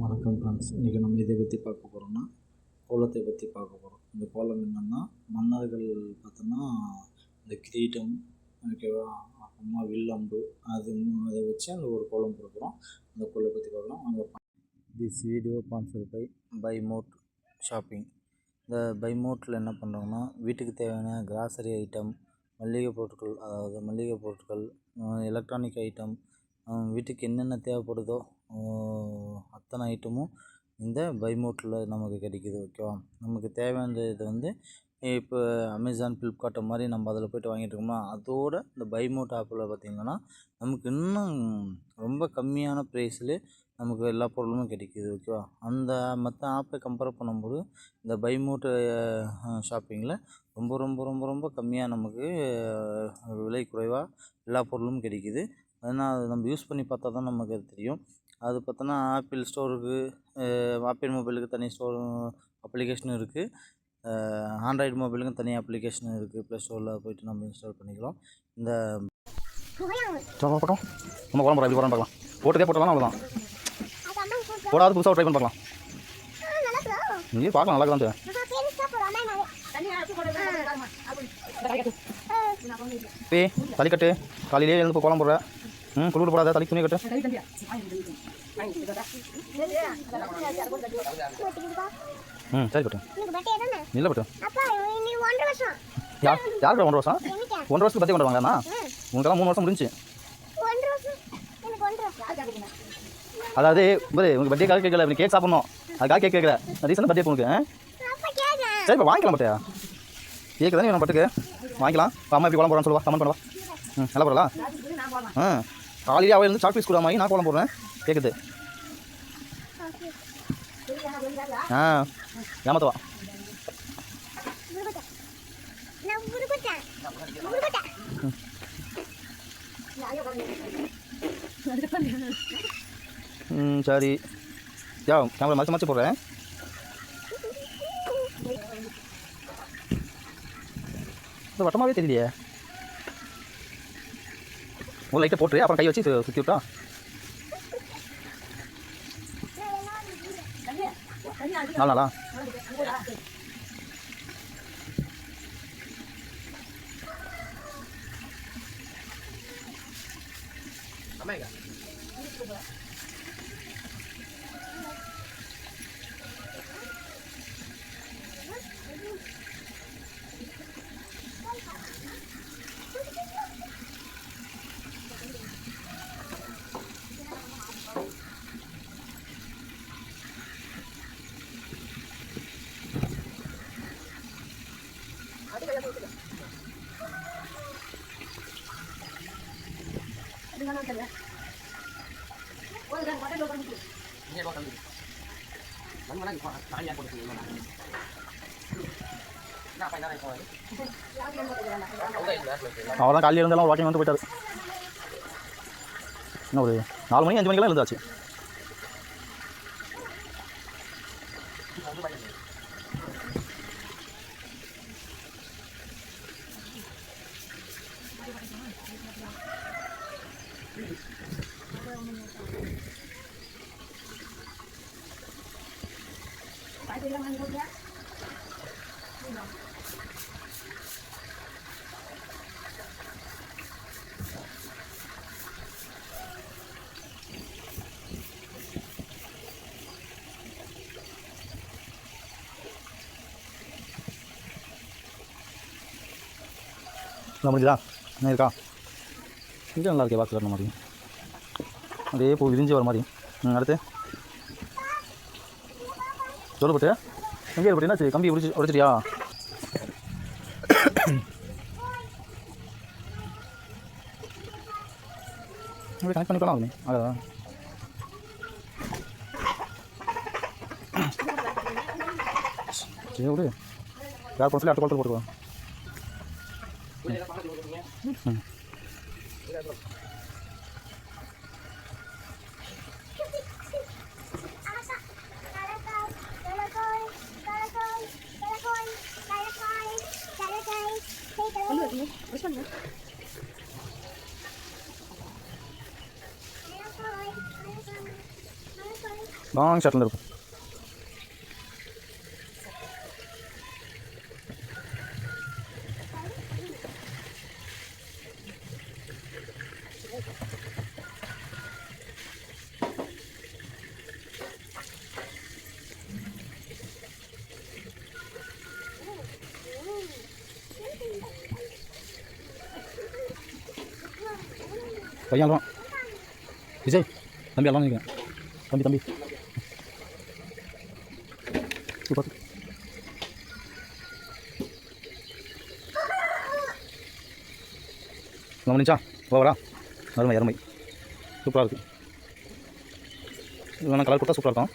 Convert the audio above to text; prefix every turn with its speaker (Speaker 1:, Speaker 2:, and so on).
Speaker 1: வணக்கம் ஃப்ரெண்ட்ஸ். இன்றைக்கி நம்ம இதை பற்றி பார்க்க போகிறோம்னா கோலத்தை பற்றி பார்க்க போகிறோம். இந்த கோலம் என்னென்னா மன்னர்கள் பார்த்தோன்னா இந்த கிரீடம், ஓகேவா, அப்புறமா வில்லம்பு அதை வச்சு அந்த ஒரு கோலம் கொடுக்குறோம். அந்த கோலம் பற்றி பார்க்கலாம். அங்கே this video sponsored by mode shopping. இந்த பை மோட்டில் என்ன பண்ணுறாங்கன்னா வீட்டுக்கு தேவையான கிராசரி ஐட்டம், மளிகை பொருட்கள், எலக்ட்ரானிக் ஐட்டம், வீட்டுக்கு என்னென்ன தேவைப்படுதோ அத்தனை ஐட்டமும் இந்த பை மோட்டில் நமக்கு கிடைக்கிது. ஓகேவா, நமக்கு தேவையான இது இப்போ அமேசான், ஃப்ளிப்கார்ட் மாதிரி நம்ம அதில் போய்ட்டு வாங்கிட்டு இருக்கோம்னா, அதோட இந்த பை மோட் ஆப்பில் பார்த்திங்கன்னா நமக்கு இன்னும் ரொம்ப கம்மியான ப்ரைஸில் நமக்கு எல்லா பொருளும் கிடைக்கிது. ஓகேவா, அந்த மற்ற ஆப்பை கம்பேர் பண்ணும்போது இந்த பை மோட் ஷாப்பிங்கில் ரொம்ப ரொம்ப ரொம்ப ரொம்ப கம்மியாக நமக்கு விலை குறைவாக எல்லா பொருளும் கிடைக்கிது. அதனால் நம்ம யூஸ் பண்ணி பார்த்தா தான் நமக்கு அது தெரியும். அது பார்த்தோன்னா ஆப்பிள் ஸ்டோருக்கு, ஆப்பிள் மொபைலுக்கு தனி அப்ளிகேஷனும் இருக்குது, ஆண்ட்ராய்டு மொபைலுக்கும் தனி அப்ளிகேஷனும் இருக்குது. ப்ளே ஸ்டோரில் போய்ட்டு நம்ம இன்ஸ்டால் பண்ணிக்கலாம். இந்த பக்கம் நம்ம குழம்பு எப்படி போகிறான்னு பார்க்கலாம். போட்டலாம் அவ்வளோதான், போடாது புதுசாக ட்ரை பண்ணி பார்க்கலாம். இங்கே பார்க்கலாம், நல்லா தான். தலி கட்டு, காலையிலே எழுந்து கோலம் போடுற, குளிர் போடாத, தலி துணி கட்டு. சரி பட்டு இல்லை பட்டு. யாருக்கு 1 வருஷம்? 1 வருஷத்துக்கு பற்றி கொண்டு வாங்கண்ணா. உங்களுக்கெல்லாம் 3 வருஷம் முடிஞ்சு. அதாவது உங்களுக்கு பர்த்டே கால் கேட்கல, கேக் சாப்பிடணும், அதுக்காக கேக் கேட்கல. ரீசனாக பர்த்டே உனக்கு. சரி இப்போ வாங்கிக்கலாம் பட்டியா, கேக்கு தானே வேணும் பட்டுக்கு, வாங்கிக்கலாம். அம்மா எப்படி கோலம் போடுறான்னு சொல்லுவா, கமெண்ட் பண்ணுவா. நல்லா போடலாம். காலையிலே அவள் இருந்து சாக்லேட் கூட வாங்கி நான் கோலம் போடுறேன், கேட்குது. ஏமாத்தவா. சரி கேமரா மறைச்சு போடுறேன். வட்டமாகவே தெரியலையே. ஒரு லைட்டை போட்டு அப்புறம் கை வச்சு சுற்றி விட்டா. நாளா அவ்வளோதான். காலையில் இருந்தாலும் வாக்கிங் வந்து போயிட்டாரு. இன்னும் ஒரு 4 மணி 5 மணிக்கெல்லாம் எழுந்தாச்சு. முடிஞ்சுதா? என்ன இருக்கா? இங்கே நல்லா இருக்கே, பாக்ஸ் கட்டின மாதிரி அப்படியே பூ விரிஞ்சு வர மாதிரி. அடுத்து சொல்லப்பட்டு எங்கே ஏற்பட்டு என்னாச்சு? கம்பி உடைச்சிட்டியா? அப்படியே கனெக்ட் பண்ணிக்கலாம். அதான் சரி விடு. யார் பண்ணி அடுத்த குளத்தில் போட்டுக்கலாம்.
Speaker 2: லாங் ஷாட்டில் இருக்கும். பையன் அல்வான் விஜய் தம்பி அல்வான் நினைக்கிறேன். தம்பி சூப்பர். கவனிச்சா ஓவரா அருமை அருமை சூப்பராக இருக்குது. இது வேணால் கலர் கொடுத்தா சூப்பராக இருக்கும்.